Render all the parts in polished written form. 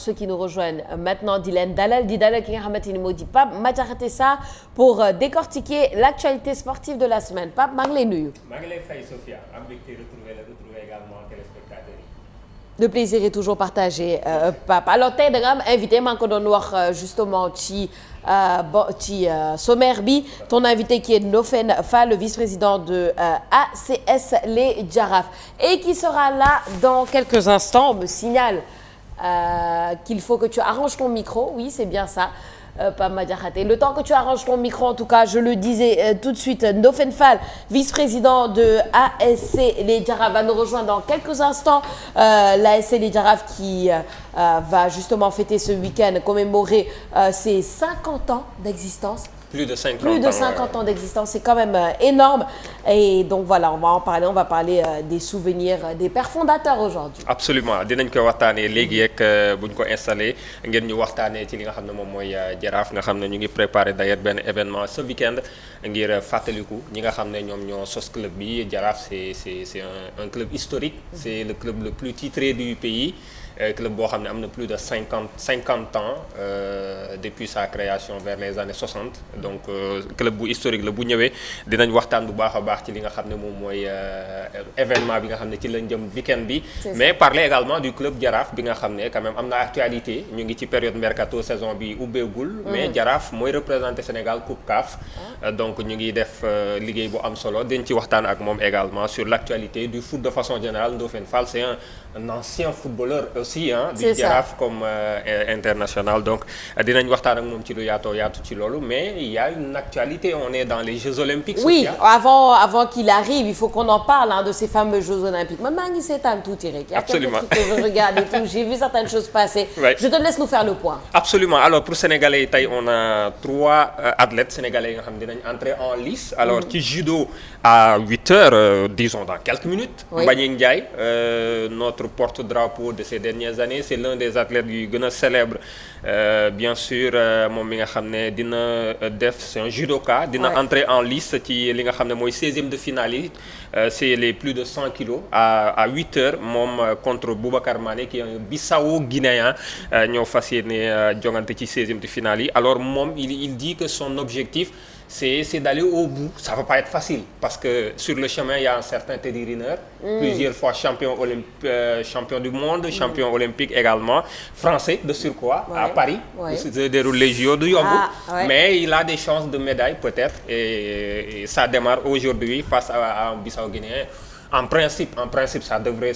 Ceux qui nous rejoignent maintenant di leen dalal ki nga xamante ni moo di Pape Madiakhaté Sarr pour décortiquer l'actualité sportive de la semaine Pape maa ngi lay nuyu. maa ngi lay fay Sophia am mbégte retrouver également téléspectateurs yi. Le plaisir est toujours partagé Pape alors tey da nga am invité maa ngi ko doon wax justement ci sommaire bi ton invité qui est Ndofène Fall le vice-président de ACS Les Jaraaf et qui sera là dans quelques instants on me signale. Qu'il faut que tu arranges ton micro, oui, c'est bien ça, Pape Madiakhaté. Le temps que tu arranges ton micro, en tout cas, je le disais tout de suite, Ndofène Fall, vice-président de ASC Les Jaraaf, va nous rejoindre dans quelques instants. L'ASC Les Jaraaf qui va justement fêter ce week-end, commémorer ses 50 ans d'existence. Plus de 50 ans d'existence, c'est quand même énorme. Et donc voilà, on va parler des souvenirs des pères fondateurs aujourd'hui. Absolument dinañ ko waxtaanee léegi rek bu ñu ko installé ngeen ñu waxtaanee ci li nga xam ne moom mooy Jaraaf nga xam ne ñu ngi préparé d'ailleurs benn événement ce week-end ngir fàttaliku ñi nga xam ne ñoom ñoo sos club bi Jaraaf c'est un club historique. C'est le club le plus titré du pays. Club boo xam ne am na plus de 50 ans depuis sa création vers les années 60 donc club bu historique la bu ñëwee dinañ waxtaan bu baax a baax ci li nga xam ne moom mooy événement bi nga xam ne ci lañ jëm week-end bi mais parler également du club Jaraaf bi nga xam ne quand même am na actualité ñu ngi ci période mercato saison bi ubbeegul mais Jaraaf mooy représenté Sénégal Coupe CAF donc ñu ngi def liggéey bu am solo dañ ci waxtaan ak moom également sur l'actualité du foot de façon générale Ndofène Fall c'est un ancien footballeur aussi du Jaraaf comme international donc dinañ waxtaan ak moom ci lu yaatu ci loolu mais il y a une actualité on est dans les Jeux Olympiques. Oui, avant qu'il arrive il faut qu'on en parle de ces fameux Jeux Olympiques man maa ngi seetaan tuuti rek. Absolument il y a quelques trucs que je regarde et tout j'ai vu certaines choses passer. Ouais. Je te laisse nous faire le point. Absolument alors pour sénégalais yi tey on a 3 athlètes sénégalais yi nga xam ne dinañ entrer en lice. alors ci judo à 8h disons dans quelques minutes. Oui. Mbagnick Ndiaye notre porte-drapeau de ces dernières années c'est l'un des athlètes yu gën a célèbre bien sûr moom mi nga xam ne dina def c'est un judoka dina entrer en lice ci li nga xam ne mooy 16e de finale yi c'est les plus de 100 kilos à 8h moom contre Boubacar Mané qui est un Bissau-Guinéen ñoo fas yéene jongante ci 16e de finale yi alors moom il dit que son objectif c'est d'aller au bout. Ça va pas être facile parce que sur le chemin il y a un certain Teddy Riner, plusieurs fois champion du monde, champion olympique également, français de surcroît à Paris. Où se déroulent les JO du yomb. Mais il a des chances de médaille peut-être et ça démarre aujourd'hui face à un Bissau-Guinéen. En principe ça devrait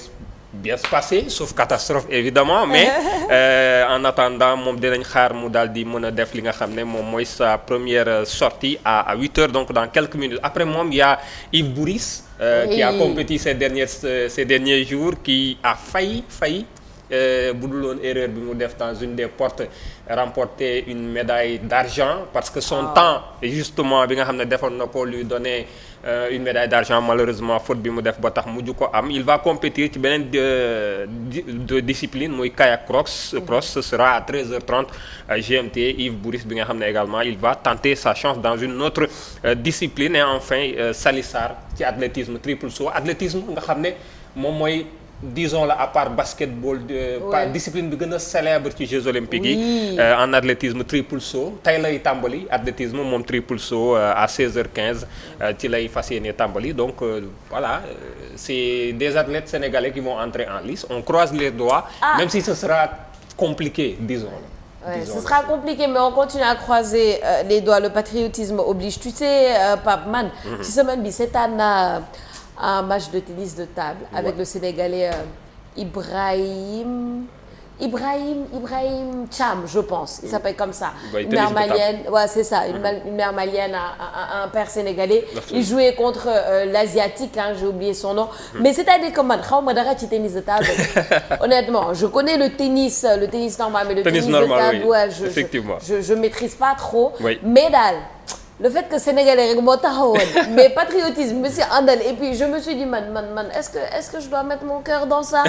bien se passer sauf catastrophe évidemment mais en attendant moom dinañ xaar mu daal di mën a def li nga xam ne moom mooy sa première sortie à 8h donc dans quelques minutes après moom il y a Yves Bouris qui a compéti ces derniers jours qui a failli bu dul woon erreur bi mu def dans une des portes remporter une médaille d'argent parce que son temps justement bi nga xam ne defoon na ko lui donner une médaille d'argent malheureusement faute bi mu def ba tax mujj ko am il va compétir ci beneen de discipline mooy kayak cross ce sera à 13h30 GMT Yves Bouris bi nga xam ne également il va tenter sa chance dans une autre discipline et enfin Salissar ci athlétisme triple saut athlétisme nga xam ne moom mooy disons là à part basketball discipline bi gën a célèbre ci Jeux Olympiques yi en athlétisme triple saut tey lay tàmbali athlétisme moom triple saut à 16h15 ci lay fas yéene tàmbali donc voilà c'est des athlètes sénégalais qui vont entrer en lice on croise les doigts même si ce sera compliqué disons. Ce sera compliqué mais on continue à croiser les doigts le patriotisme oblige tu sais Pape man ci semaine bi seetaan un match de tennis de table avec le Sénégalais Ibrahim Thiam je pense il s'appelle comme ça une mère malienne c'est ça une mère malienne un père sénégalais il jouait contre l'asiatique j'ai oublié son nom mais c'est-à-dire que man xawma dara ci tennis de table honnêtement je connais le tennis normal mais le tennis de table effectivement je maîtrise pas trop mais daal le fait que sénégalais rek moo taxawoon mais patriotisme bi si àndal et puis je me suis dit man est-ce que je dois mettre mon cœur dans ça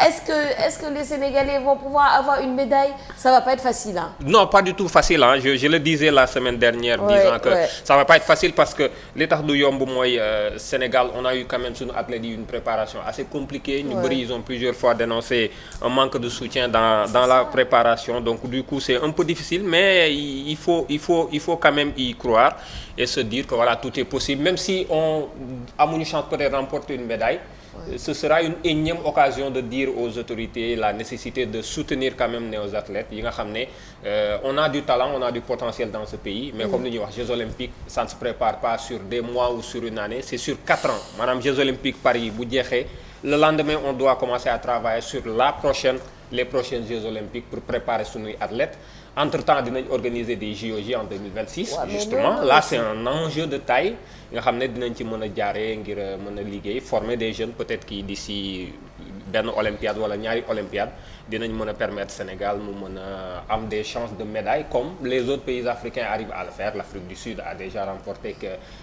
est-ce que les Sénégalais vont pouvoir avoir une médaille ça va pas être facile hein. Non pas du tout facile hein je le disais la semaine dernière disant que ça va pas être facile parce que li tax du yomb mooy Sénégal on a eu quand même suñu athlètes yi une préparation assez compliquée ñu bëri ils ont plusieurs fois dénoncé un manque de soutien dans la préparation donc du coup c'est un peu difficile mais il faut quand même y croire et se dire que voilà tout est possible même si on amuñu chance peut-être remporter une médaille ce sera une énième occasion de dire aux autorités la nécessité de soutenir quand même nos athlètes yi nga xam ne on a du talent on a du potentiel dans ce pays mais comme li ñuy wax Jeux olympiques ça ne se prépare pas sur des mois ou sur une année c'est sur 4 ans maanaam Jeux olympiques Paris bu jeexee le lendemain on doit commencer à travailler sur les prochains Jeux olympiques pour préparer suñuy athlètes entre-temps dinañ organiser des JOJ en 2026 justement là c'est un enjeu de taille nga xam ne dinañ ci mën a jaaree ngir mën a liggéey former des jeunes peut-être qui d'ici benn olympiade wala ñaari olympiade dinañ mën a permettre Sénégal mu mën a am des chances de médailles comme les autres pays africains arrivent à le faire l'Afrique du Sud a déjà remporté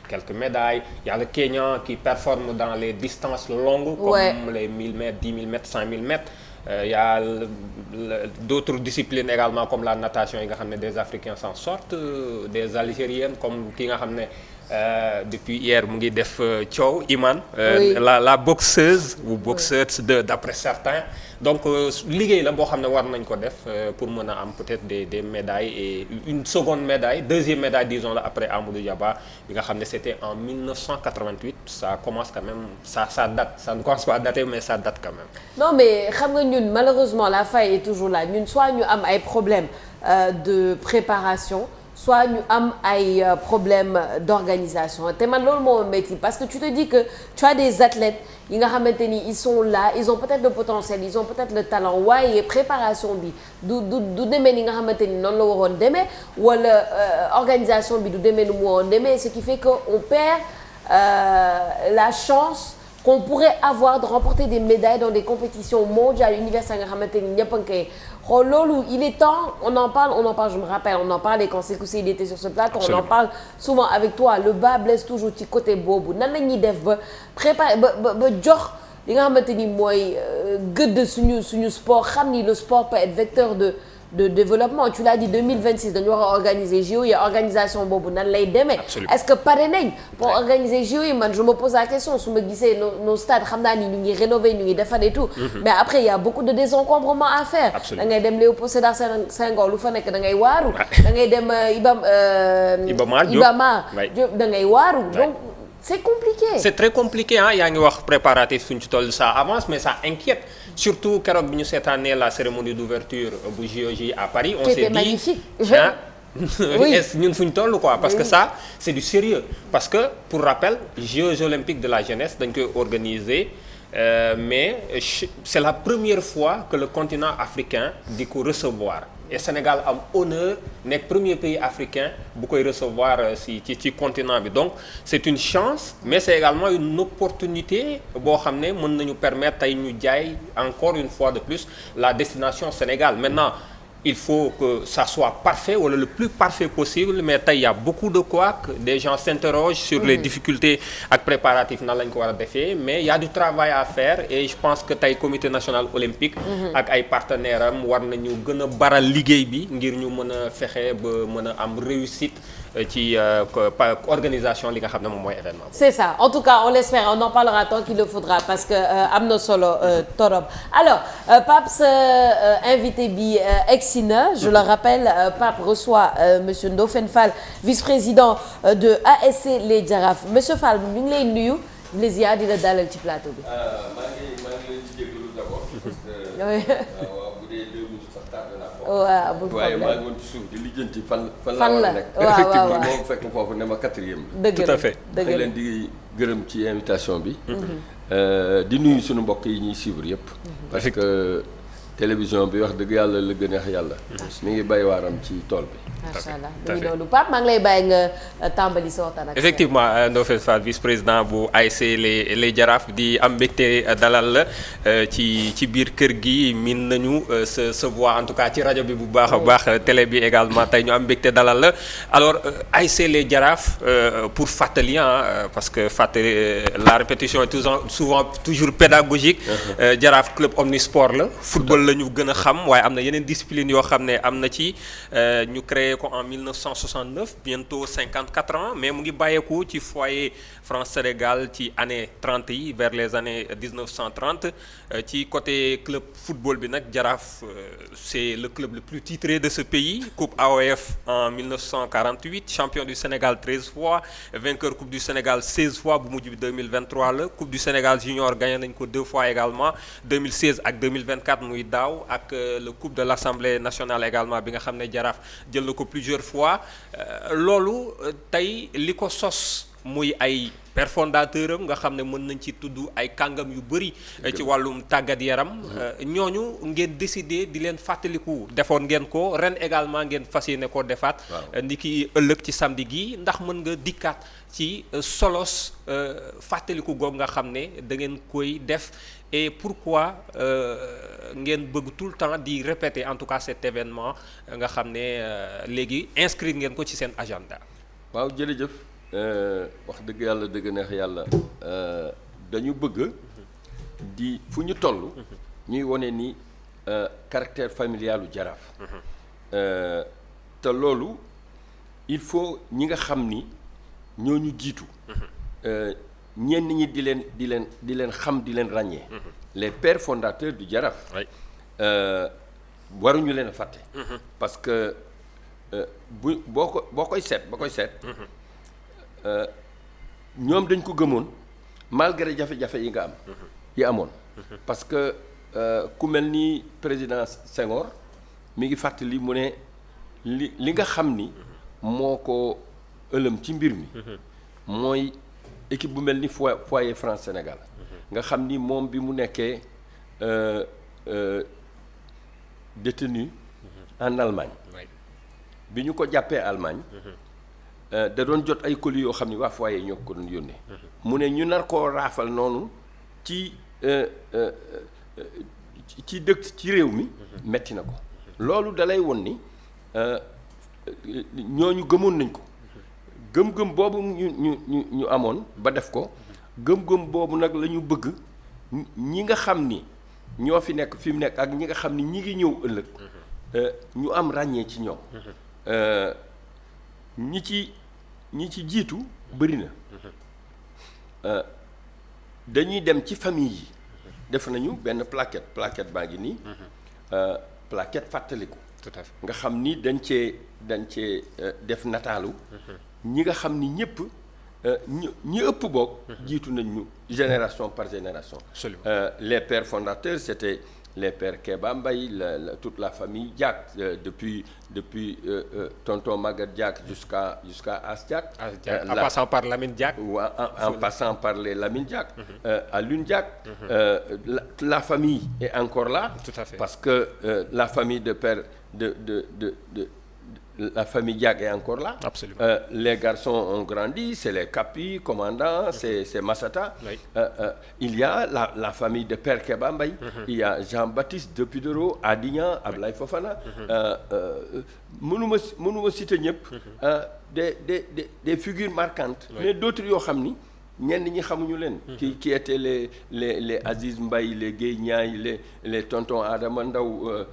quelques médailles il y a le Kenya qui performe dans les distances longues comme les 1000 mètres 10 000 mètres 5 000 mètres il y a d'autres disciplines également comme la natation yi nga xam ne des Africains s'en sortent des Algériennes comme ki nga xam ne depuis hier mu ngi def coow Iman la boxeuse ou boxeuse d'après certains donc liggéey la boo xam ne war nañ ko def pour mën a am peut-être des médailles et une seconde médaille deuxième médaille disons-le après Amadou Diaba bi nga xam ne c'était en 1988 ça commence quand même ça date ça ne commence pas à dater mais ça date quand même. Non mais xam nga ñun malheureusement la faille est toujours là ñun soit ñu am ay problèmes de préparation. soit ñu am ay problèmes d'organisation te man loolu moo métti parce que tu te dis que tu as des athlètes yi nga xamante ni ils sont là ils ont peut-être le potentiel ils ont peut-être le talent waaye préparation bi du demee ni nga xamante ni noonu la waroon demee wala organisation bi du demee nu mu waroon demee ce qui fait que on perd la chance qu'on pourrait avoir de remporter des médailles dans des compétitions mondiales universelles nga xamante ni ñëpp a ngi koy xool loolu il est temps on en parle je me rappelle on en parlait quand Sékou Sey il était sur ce plateau. Absolument. On en parle souvent avec toi le bas blesse toujours ci côté boobu nan la ñuy def ba préparer ba jox li nga xamante ni mooy gëdd suñu sport xam ni le sport peut être vecteur de développement tu l'as dit 2026 dañu war a organiser JO yi organisation boobu nan lay demee. Est-ce que pare nañ pour organiser JO yi man je me pose la question su ma gisee nos stades xam naa ni ñu ngi rénover ñu ngi defar et tout. Mais après il y a beaucoup de désencombrement à faire. Da ngay dem Léopold Sédar Senghor lu fa nekk da ngay waaru. da ngay dem Iba Mar Diop da ngay waaru donc. C'est compliqué. C'est très compliqué ah yaa ngi wax préparatif suñ ci toll ça avance mais ça inquiète surtout keroog bi ñu seetaanee la cérémonie d'ouverture bu JOJ à Paris. On s'est dit magnifique. Oui ñun fu ñu toll quoi parce que ça c'est du sérieux parce que pour rappel Jeux olympiques de la jeunesse dañ koy organiser mais c'est la première fois que le continent africain di ko recevoir. Et Sénégal am honneur nekk premier pays africain bu koy recevoir ci continent bi donc c'est une chance mais c'est également une opportunité boo xam ne mën nañu permettre tey ñu jaay encore une fois de plus la destination Sénégal maintenant il faut que ça soit parfait wala le plus parfait possible mais tey y a beaucoup de couacs des gens s'interrogent sur les difficultés ak préparatifs nan lañ ko war a defee mais il y a du travail à faire et je pense que tey comité national olympique ak ay partenaires am war nañu gën a baral liggéey bi ngir ñu mën a fexe ba mën a am réussite ci organisation li nga xam ne moom mooy événement. C'est ça en tout cas on l'espère on en parlera tant qu'il le faudra parce que am na solo torop alors Pape sa invité bi Exina je le rappelle Pape reçoit monsieur Ndofène Fall vice-président de ASC Les Jaraaf monsieur Fall ñu ngi lay nuyu les ziar di la dalal ci plateau bi. maa ngi leen di jégalu d'abord. waaw bu dee 2 minutes sax tardé naa ko. waaw bu waaye maa ngi woon ci suuf di lijjanti fan la war a nekk. effectivement moom fekk foofu ne ma 4e. dëgg la tout à fait. dëgg la leen di gërëm ci invitation bi. di nuyu suñu mbokk yi ñuy suivre yëpp. parce que télévision bi wax dëgg yàlla la gën a yàlla. mi ngi bay waaram ci tool bi. macha allah muy noonu Pape maa ngi lay bàyyi nga tàmbali sa waxtaan ak effectivement Ndofène Fall vice-président bu ASC les Jaraaf di am mbégte dalal la ci biir kër gi min nañu sa voix en tout cas ci rajo bi bu baax a baax télé bi également tey ñu am mbégte dalal la alors ASC les Jaraaf pour fàttali parce que fàttali la répétition est toujours pédagogique Jaraaf club omnisport la football la ñu gën a xam waaye am na yeneen discipline yoo xam ne am na ci ñu créé ko en 1969 bientôt 54 ans mais mu ngi bàyyeeku ci foyer France-Sénégal ci année 30 yi vers les années 1930 ci côté club football bi nag Jaraaf c'est le club le plus titré de ce pays coupe AOF en 1948 champion du Sénégal 13 fois vainqueur coupe du Sénégal 16 fois bu mujj bi 2023 la coupe du Sénégal junior gagné nañ ko 2 fois également 2016 ak 2024 muy daaw ak le coupe de l'Assemblée nationale également bi nga xam ne Jaraaf jël na ko plusieurs fois loolu tey li ko sos muy ay père fondateur am nga xam ne mën nañ ci tudd ay kàngam yu bëri ci wàllum tàggat yaram ñooñu ngeen décidé di leen fàttaliku defoon ngeen ko ren également ngeen fas yéene koo defaat ndi ki ëllëg ci samedi gi ndax mën nga dikkaat ci solos fàttaliku googu nga xam ne da ngeen koy def et pourquoi ngeen bëgg tout le temps di répéter en tout cas cet événement nga xam ne léegi inscrire ngeen ko ci seen agenda. waaw jërëjëf wax dëgg yàlla dëgg neex yàlla dañu bëgg di fu ñu toll ñuy wone ni caractère familialu Jaraaf te loolu il faut ñi nga xam ni ñoo ñu jiitu ñenn ñi di leen xam di leen ràññee les pères fondateurs du Jaraaf waruñu leen a fàtte parce que boo koy seet ñoom dañ ko gëmoon malgré jafe-jafe yi nga am yi amoon parce que ku mel ni président Senghor mi ngi fàttali mu ne li nga xam ni moo ko ëlëm ci mbir mi mooy équipe bu mel ni foyer France Sénégal nga xam ni moom bi mu nekkee détenu en Allemagne bi ñu ko jàppee Allemagne da doon jot ay colis yoo xam ni waa foyer ñoo ko doon yónnee mu ne ñu nar koo raafal noonu ci dëkk ci réew mi metti na ko loolu dalay won ni ñooñu gëmoon nañ ko gëm-gëm boobu ñu amoon ba def ko gëm-gëm boobu nag la ñu bëgg ñi nga xam ni ñoo fi nekk fi mu nekk ak ñi nga xam ni ñi ngi ñëw ëllëg ñu am ràññee ci ñoom ñi ci jiitu bëri na dañuy dem ci famille yi def nañu benn plaquette baa ngi nii plaquette fàttaliku tout à fait nga xam ni dañ cee def nataalu ñi nga xam ni ñëpp ñi ëpp boog jiitu nañ ñu génération par génération les pères fondateurs c'était les pères Kéba Mbaye toute la famille Diack depuis tonton Maguette Diack jusqu'à As Diack en passant par Lamine Diack en passant par les Lamine Diack Alioune Diack la famille est encore là tout à fait parce que la famille de père la famille Diack est encore là. Absolument. Les garçons ont grandi, c'est les Kapi, commandants, c'est Massata. Oui. Il y a la famille de Père Kéba Mbaye. Il y a Jean-Baptiste Depudero, Adignan, Ablaye Fofana. mënuma citer ñëpp. des figures marquantes. Mais d'autres yoo xam ni ñenn ñi xamuñu leen. qui étaient les Aziz Mbaye les Guèye Niaye les tontons Adama Ndaw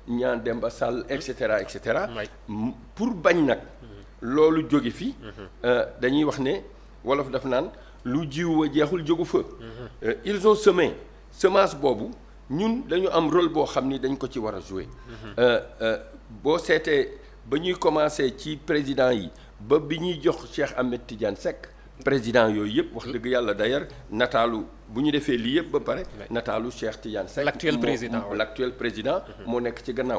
Niang Demba Sall et cetera et cetera. pour bañ nag. loolu jóge fi. dañuy wax ne wolof daf naan lu jiw wa jeexul jógu fa. ils ont semé semence boobu ñun dañu am rôle boo xam ni dañ ko ci war a jouer. boo seetee ba ñuy commencer ci président yi ba bi ñuy jox Cheikh Ahmed Tidiane Seck. président yooyu yëpp wax dëgg yàlla d'ailleurs nataalu bu ñu defee lii yëpp ba pare nataalu Cheikh Tidiane Seck l'actuel président moo nekk ci gannaaw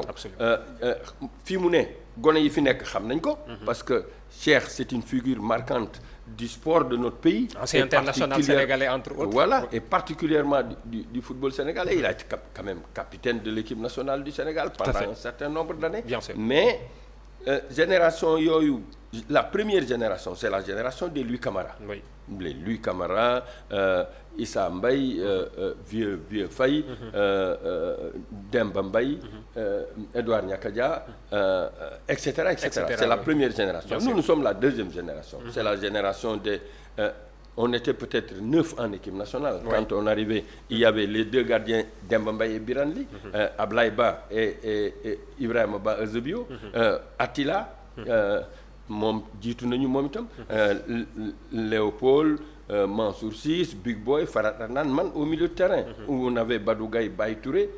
fii mu ne gone yi fi nekk xam nañ ko parce que Cheikh c'est une figure marquante du sport de notre pays ancien international sénégalais entre autres voilà et particulièrement du football sénégalais il a été quand même capitaine de l'équipe nationale du Sénégal pendant un certain nombre d'années bien sûr. Mais génération yooyu la première génération c'est la génération des Louis Camara. Oui. Les Louis Camara Issa Mbaye vieux Faye Demba Mbaye Edouard Niakadia et cetera c'est la première génération. Nous sommes la deuxième génération. C'est la génération des on était peut-être 9 en équipe nationale. Oui. Quand on arrivait, il y avait les 2 gardiens Demba Mbaye et Birane Ly, Ablaye Ba et Ibrahima Ba Eusebio, Attila moom jiitu nañu moom itam Léopold Mansour Ciss Big Boy Farat Arnan man au milieu de terrain où on avait Badou Gaye Baye Touré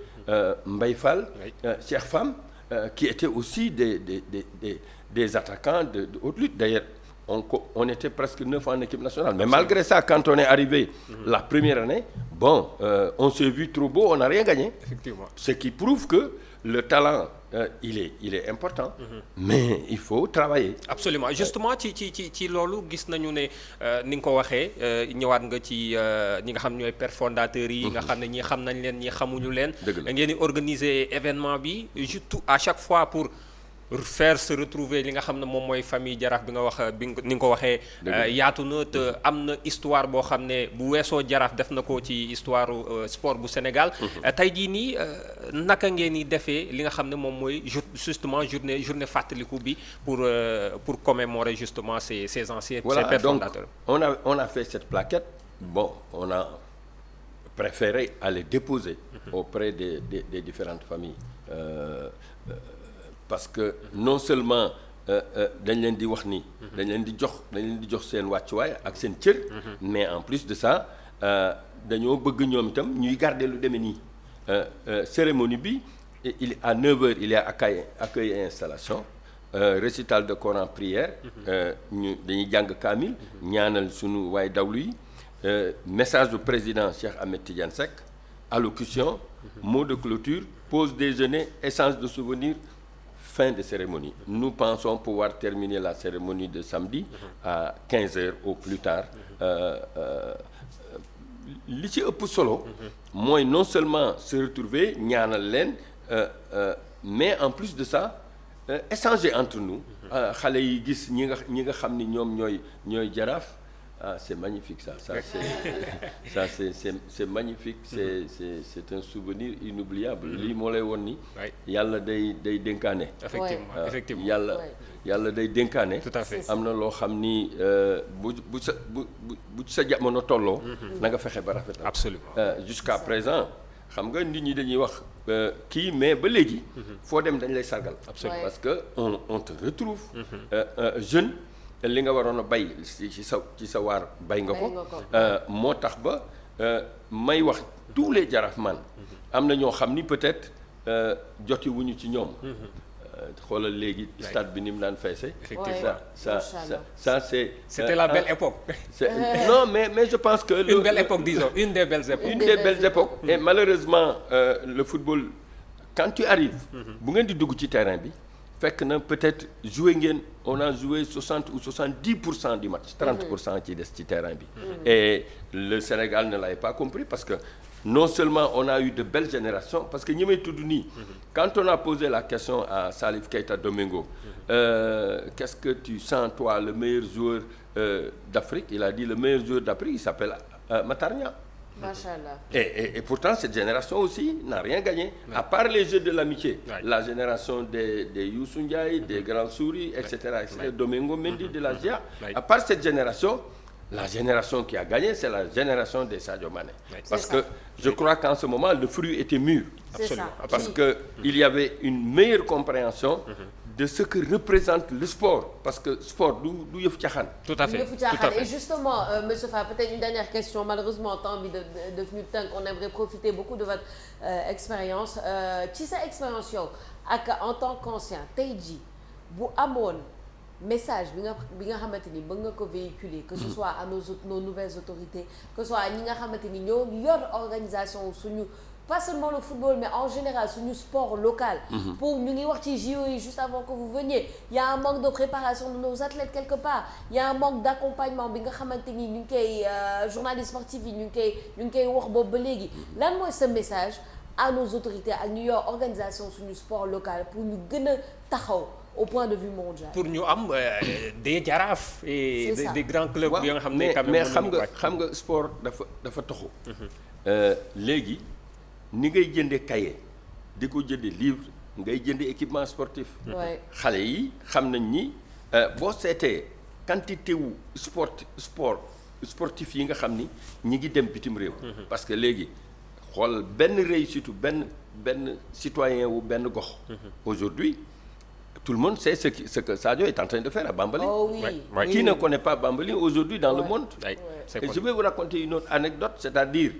Mbaye Fall Cheikh Fam qui étaient aussi des attaquants de haute lutte. D'ailleurs on était presque 9 en équipe nationale, mais malgré ça quand on est arrivé la première année on s'est vu trop beau, on n'a rien gagné. Effectivement. Ce qui prouve que le talent il est important. Mais il faut travailler. Absolument justement ci loolu gis nañu ne ni nga ko waxee ñëwaat nga ci ñi nga xam ñooy pères fondateurs yi. nga xam ne ñii xam nañ leen ñii xamuñu leen. ngeen di organiser événement bi surtout à chaque fois pour faire se retrouver li nga xam ne moom mooy famille Jaraaf bi nga wax ni nga ko waxee. yaatu na te am na histoire boo xam ne bu weesoo Jaraaf def na ko ci histoire sport bu Sénégal. tey jii nii naka ngeen di defee li nga xam ne moom mooy justement journée fàttaliku bi pour commémorer justement ces anciens. Voilà, ces pères donc fondateurs. on a fait cette plaquette. On a préféré aller déposer auprès des différentes familles. Parce que non seulement dañ leen di wax ni dañ leen di jox seen wàccuwaay ak seen cër, mais en plus de ça dañoo bëgg ñoom itam ñuy garder lu demee nii. Cérémonie bi à 9h il y a accueil et installation, récital de Coran, prière, ñu dañuy jàng kaamil ñaanal sunu waay dawlu yi, message du président Cheikh Ahmed Tidiane Seck, allocution, mot de clôture, pause déjeuner, échange de souvenirs, fin de cérémonie. Nous pensons pouvoir terminer la cérémonie de samedi à 15h au plus tard. Li ci ëpp solo mooy non seulement se retrouver ñaanal leen, mais en plus de ça échanger entre nous. Xale yi gis ñi nga xam ni ñoom ñooy Jaraaf. C'est magnifique ça c'est magnifique, c'est un souvenir inoubliable. Lii moo lay woon ni yàlla day dénkaane. Effectivement yàlla day dénkaane. Tout à fait. am na loo xam ni bu sa jamono tolloo na nga fexe ba rafetal. Absolument. Jusqu'à présent xam nga nit ñi dañuy wax kii, mais ba léegi foo dem dañ lay sargal. Absolument. Parce que on te retrouve jeune, li nga waroon a bay ci sa waar bay nga ko. moo tax ba may wax tous les Jaraafman am na ñoo xam ni peut-être joti wuñu ci ñoom. xoolal léegi stade bi ni mu daan feese. Effectivement. ça c'est. C'était la belle époque. Non mais je pense que. Une belle époque, disons, une des belles époques. Une des belles époques. Et malheureusement le football quand tu arrives. bu ngeen di dugg ci terrain bi. fekk na peut-être on a joué 60 ou 70% du match, 30% ci des ci terrain bi. Et le Sénégal ne l'avait pas compris parce que non seulement on a eu de belles générations, parce que ñi may tudd nii quand on a posé la question à Salif Keita Domingo, qu'est-ce que tu sens toi le meilleur joueur d'Afrique, il a dit le meilleur joueur d'Afrique il s'appelle Matar Niang. Machallah. Et pourtant cette génération aussi n'a rien gagné, à part les Jeux de l'amitié. La génération des Youssou Ndiaye, des Grands Souris, etc. Domingo Mendy de la GIA. À part cette génération, la génération qui a gagné, c'est la génération des Sadio Mané. Parce que je crois qu'en ce moment, le fruit était mûr. Absolument. Parce qu'il y avait une meilleure compréhension de ce que représente le sport. Parce que sport, du yëfu caaxaan. Tout à fait. Et justement, Monsieur Fa, peut-être une dernière question. Malheureusement, temps bi devenu tënk, on aimerait profiter beaucoup de votre expérience. Ci sa expérience yow ak en tant qu'ancien tey jii bu amoon message bi nga xamante ni bëgg nga ko véhiculer, que ce soit à nos nouvelles autorités, que ce soit ñi nga xamante ni ñoo yor organisation suñu, pas seulement le football mais en général suñu sport local. Pour ñu ngi wax ci JO yi juste avant que vous veniez, il y a un manque de préparation de nos athlètes quelque part, il y a un manque d'accompagnement bi nga xamante ni ñu ngi koy journalistes sportifs yi ñu ngi koy wax boobu ba léegi. Lan mooy ce message à nos autorités ak ñu yor organisation suñu sport local pour ñu gën a taxaw au point de vue mondial. pour ñu am des Jaraaf et des grands clubs waaw yi nga xam ne quand même mais xam nga sport dafa toxu. léegi ni ngay jënde cahier di ko jënde livre ngay jënde équipement sportif. xale yi xam nañ ni boo seetee quantité wu sportif yi nga xam ni ñi ngi dem bitim réew. parce que léegi xool benn réussite benn citoyen wu benn gox. aujourd'hui tout le monde sait ce que Sadio est en train de faire à Bambali. Oh oui. Ouais. Qui ne connaît pas Bambali aujourd'hui dans le monde? C'est Et je vais vous raconter une autre anecdote, c'est-à-dire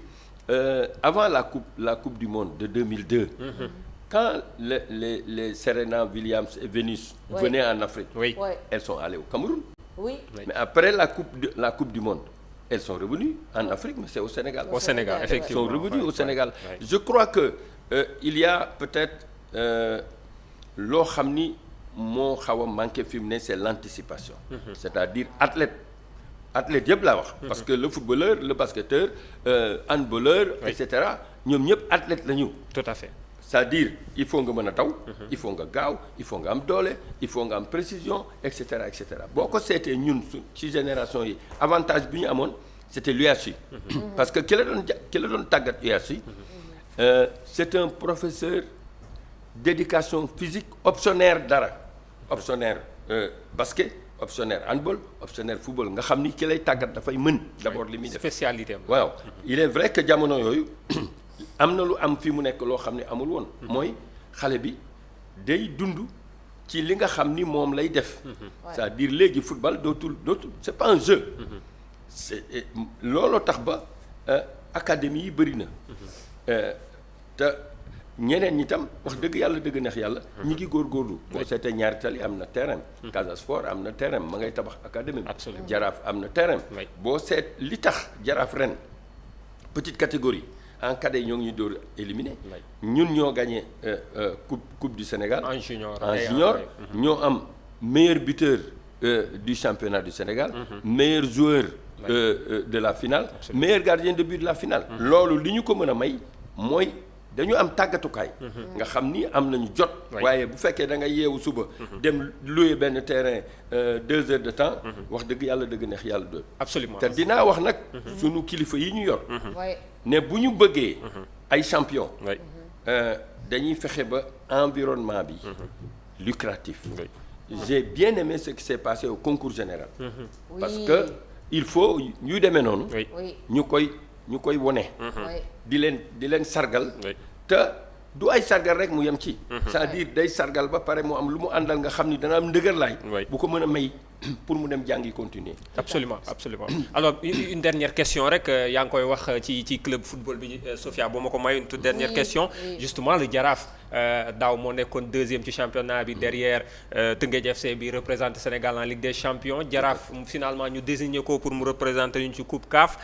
avant la coupe du monde de 2002. Quand les Serena Williams et Venus venaient en Afrique, elles sont allées au Cameroun. Mais après la coupe du monde, elles sont revenues en Afrique, mais c'est au Sénégal. Au Sénégal, effectivement. Elles sont revenues au Sénégal. Je crois que il y a peut-être loo xam ni moo xaw a manqué fi mu ne c'est l'anticipation. C'est-à-dire athlète yëpp laa wax. parce que le footballeur le basketteur handballeur et cetera ñoom ñëpp athlète la ñu. tout à fait. c'est-à-dire il faut nga mën a daw. il faut nga gaaw il faut nga am doole il faut nga am précision et cetera et cetera boo ko seetee ñun ci génération yi avantage bi ñu amoon c'était l'UASI. parce que ki la doon tàggat UASI. c'est un professeur d'éducation physique optionnaire dara optionnaire basket optionnaire handball optionnaire football nga xam ni ki lay tàggat dafay mën d'abord li muy def spécialité am. waaw il est vrai que jamono yooyu am na lu am fi mu nekk loo xam ne amul woon. mooy xale bi day dund ci li nga xam ni moom lay def. c'est-à-dire léegi football dootul c'est pas un jeu. c'est looloo tax ba académie yi bëri na. te ñeneen ñi tam wax dëgg yàlla dëgg neex yàlla. ñi ngi góorgóorlu. boo seetee ñaari tali am na terrain. Casa Sport am na terrain ma ngay tabax académie. Absolument. Jaraaf am na terrain. boo seet li tax Jaraaf ren petite catégorie en cadet ñoo ngi ñu dóor éliminé. ñun ñoo gagné coupe du Sénégal. en junior ñoo am meilleur buteur du championnat du Sénégal. meilleur joueur de la finale. meilleur gardien de but de la finale. loolu li ñu ko mën a may mooy. dañu am tàggatukaay. nga xam ni am nañu jot. waaye bu fekkee da nga yeewu suba. dem louer benn terrain 2 heures de temps. wax dëgg yàlla dëgg neex yàlla doon. absolument te dinaa wax nag. sunu kilifa yi ñu yor. ne bu ñu bëggee. ay champion. dañuy fexe ba environnement bi. lucratif. j'ai bien aimé ce qui s'est passé au concours général. parce que il faut ñu demee noonu. ñu koy wone. di leen sargal. te du ay sargal rek mu yem ci. c'est-à-dire day sargal ba pare mu am lu mu àndal nga xam ni dana am ndëgër laay. bu ko mën a may pour mu dem jàngi continuer. absolument alors une dernière question rek yaa ngi koy wax ci club football bi Sophia boo ma ko may une toute dernière question. justement le Jaraaf daaw moo nekkoon deuxième ci championnat bi derrière Teungueth FC bi représenté Sénégal en Ligue des Champions Jaraaf finalement ñu désigné ko pour mu représenter ñu ci Coupe CAF.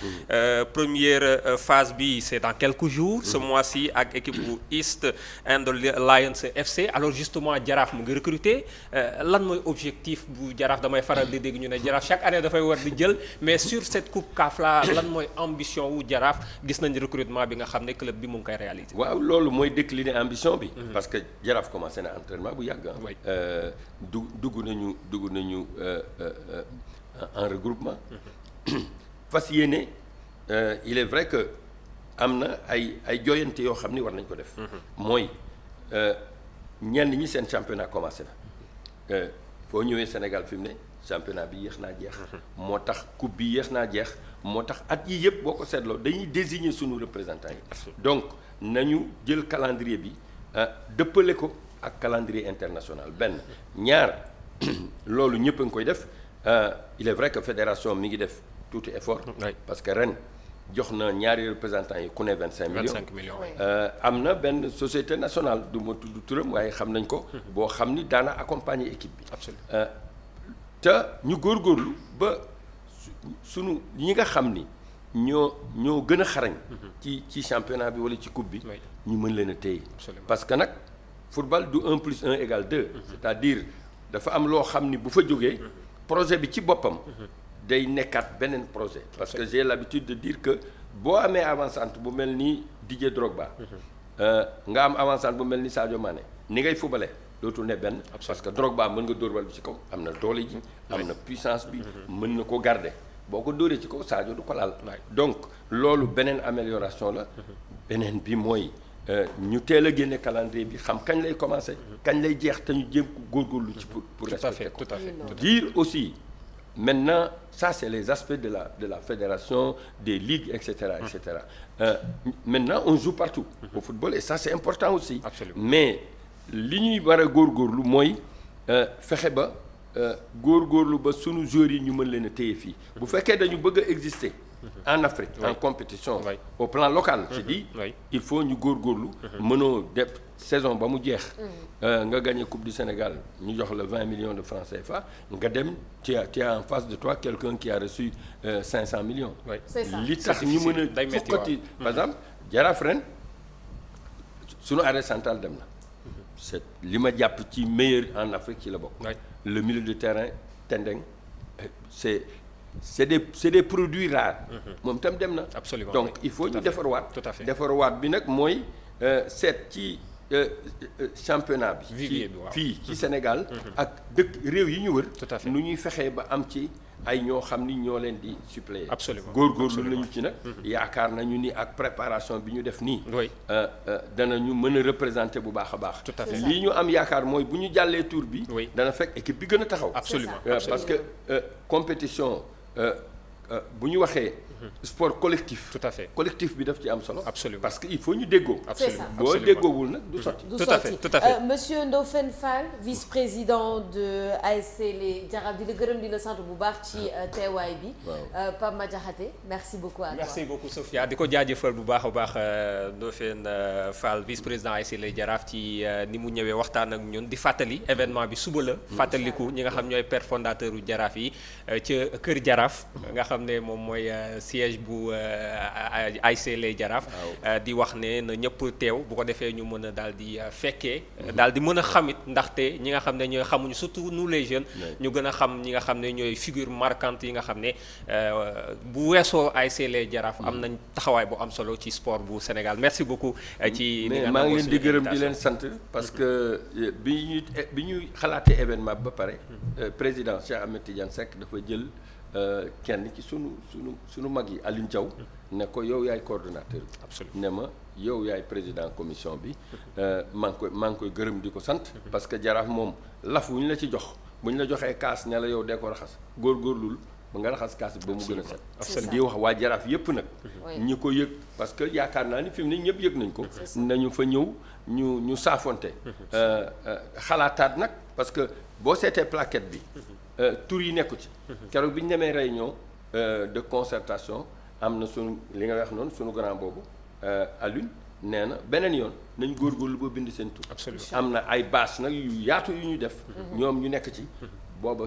Première phase bi c'est dans quelques jours. ce mois-ci ak équipe bu East and Lions FC alors justement Jaraaf mu ngi recruter lan mooy objectif bu Jaraaf damay faral di dégg ñu ne Jaraaf chaque année dafay war di jël mais sur cette coupe CAF là lan mooy ambition wu Jaraaf gis nañ recrutement bi nga xam ne club bi mu ngi koy réaliser. waaw loolu mooy décliner ambition bi. parce que Jaraaf commencé na entraînement bu yàgg. dugg nañu en regroupement. fas yéene il est vrai que am na ay jooyante yoo xam ni war nañ ko def. mooy ñenn ñi seen championnat commencé na. foo ñëwee Sénégal fi mu ne championnat bi yéex naa jeex. moo tax coupe bi yéex naa jeex moo tax at yii yëpp boo ko seetloo dañuy désigner sunu représentants yi. donc nañu jël calendrier bi dëppale ko ak calendrier international benn ñaar loolu ñëpp a ngi koy def il est vrai que fédération mi ngi def tuuti effort. parce que ren jox na ñaari représentants yi ku ne 25 millions. am na benn société nationale du ma tudd turam waaye xam nañ ko. boo xam ni daana accompagner équipe bi. absolument te ñu góorgóorlu ba sunu ñi nga xam ni ñoo gën a xarañ. ci championnat bi wala ci coupe bi. ñu mën leen a téye. parce que nag football du 1 + 1 = 2. c'est-à-dire dafa am loo xam ni bu fa jógee projet bi ci boppam. day nekkaat beneen projet. parce que j'ai l'habitude de dire que boo amee avant-centre bu mel ni Didier Drogba. nga am avant-centre bu mel ni Sadio Mané ni ngay fubale dootul ne benn. parce que Drogba mën nga dóor bal bi ci kaw am na doole ji. am na puissance bi. mën na ko garder boo ko dóoree ci kaw Sadio du ko laal. donc loolu beneen amélioration la. beneen bi mooy ñu teel a génne calendrier bi xam kañ lay commencer. kañ lay jeex te ñu jéem ko góorgóorlu ci pour respecter ko. tout à fait. dire aussi maintenant ça c'est les aspects de la fédération des ligues et cetera et cetera. Maintenant on joue partout. au football et ça c'est important aussi. Absolument. mais li ñuy war a góorgóorlu mooy fexe ba góorgóorlu ba sunu joueurs yi ñu mën leen a téye fii. bu fekkee dañu bëgg a exister. en Afrique en compétition. au plan local. je dis il faut ñu góorgóorlu. mënoo def saison ba mu jeex. nga gagné coupe du Sénégal ñu jox la 20 millions de francs CFA nga dem tu as en face de toi quelqu'un qui a reçu 500 millions. c'est ça li tax ñu mën a fokkati par exemple Jaraaf ren sunu arrêt central dem na. c'est li ma jàpp ci meilleur en Afrique ci la bokk. le milieu de terrain Tendeng c'est des produits rares. moom itam dem na. absolument donc il faut ñu defarwaat. tout à fait defarwaat bi nag mooy seet ci championnat bi. fii ci Sénégal. ak dëkk réew yi ñu wër. tout à fait nu ñuy fexee ba am ci ay ñoo xam ni ñoo leen di suppléer. absolument góorgóorlu nañu ci nag. yaakaar nañu ni ak préparation bi ñu def nii. oui danañu mën a représenter bu baax a baax. tout à fait lii ñu am yaakaar mooy bu ñu jàllee tour bi. dana fekk équipe bi gën a taxaw. absolument parce que compétition. bu ñu waxee sport collectif. tout à fait collectif bi daf ci am solo. absolument parce que il faut ñu déggoo. absolument boo déggoowul nag du sotti. du tout à fait sotti. tout à fait. Monsieur Ndofène Fall vice-président de ASC Les Jaraaf di la gërëm di la sant bu baax ci teewaay bi. Pape Madiakhaté merci beaucoup à toi. merci beaucoup Sophia di ko jaajëfal bu baax a baax Ndofène Fall vice-président ASC Les Jaraaf ci ni mu ñëwee waxtaan ak ñun di fàttali événement bi suba la. fàttaliku ñi nga xam ñooy père fondateur u Jaraaf yi ca Kër Jaraaf. nga xam ne moom mooy siège bu ASC Les Jaraaf. di wax ne na ñëpp teew bu ko defee ñu mën a daal di fekkee. daal di mën a xamit ndaxte ñi nga xam ne ñooy xamuñu surtout nous les jeunes. ñu gën a xam ñi nga xam ne ñooy figure marquante yi nga xam ne bu weesoo ASC Les Jaraaf am nañ taxawaay bu am solo ci sport bu Sénégal merci beaucoup. ci mais maa ngi leen di gërëm di leen sant parce que bi ñuy xalaatee événement ba pare. président Cheikh Ahmed Tidiane Seck dafa jël. kenn ci sunu mag yi Alioune Diaw ne ko yow yaay coordonnateur bi. absolument ne ma yow yaay président commission bi maa ngi koy gërëm di ko sant. parce que Jaraaf moom laf wu ñu la ci jox bu ñu la joxee kaas ne la yow dee ko raxas góorgóorlul ba nga raxas kaas bi ba mu gën a set. di wax waa Jaraaf yépp nag. ñi ko yëg parce que yaakaar naa ni fi mu ne ñëpp yëg nañ ko. nañu fa ñëw ñu saafonte. xalaataat nag parce que boo seetee plaquette bi. tur yi nekku ci. keroog bi ñu demee réunion de concertation am na sunu li nga wax noonu sunu grand boobu Alioune nee na beneen yoon nañ góorgóorlu ba bind seen tur. absolument am na ay bâche nag yu yaatu yu ñu def. ñoom ñu nekk ci booba.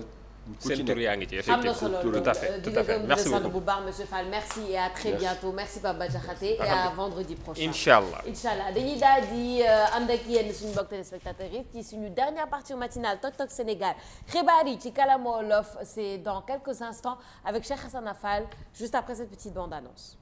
seen tur yaa ngi ci am na solo tout à fait tout à fait merci beaucoup bu baax monsieur Fall merci et à très bientôt merci Pape Madiakhaté et à vendredi prochain inchallah dañuy daal di ànd ak yéen suñu mbokk téléspectateurs yi ci suñu dernière partie matinale Tok Tok Sénégal xibaar yi ci kàllaama wolof c'est dans quelques instants avec Cheikh Hassana Fall juste après cette petite bande annonce